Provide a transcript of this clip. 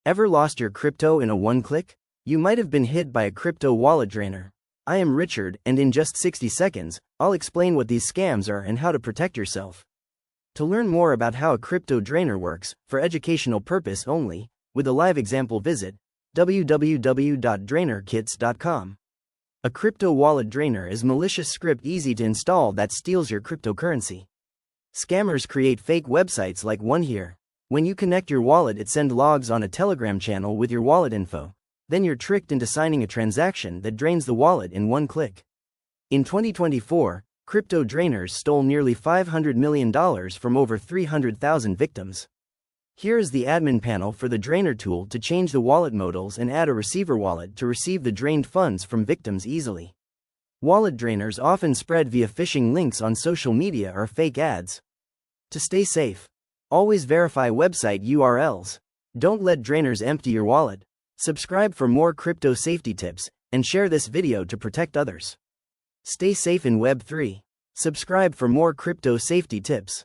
Ever lost your crypto in a one-click? You might have been hit by a crypto wallet drainer. I am Richard, and in just 60 seconds, I'll explain what these scams are and how to protect yourself. To learn more about how a crypto drainer works, for educational purpose only, with a live example visit www.drainerkits.com. A crypto wallet drainer is malicious script easy to install that steals your cryptocurrency. Scammers create fake websites like one here. When you connect your wallet, it sends logs on a Telegram channel with your wallet info. Then you're tricked into signing a transaction that drains the wallet in one click. In 2024, crypto drainers stole nearly $500 million from over 300,000 victims. Here is the admin panel for the drainer tool to change the wallet modals and add a receiver wallet to receive the drained funds from victims easily. Wallet drainers often spread via phishing links on social media or fake ads. To stay safe, always verify website URLs. Don't let drainers empty your wallet. Subscribe for more crypto safety tips, and share this video to protect others. Stay safe in Web3. Subscribe for more crypto safety tips.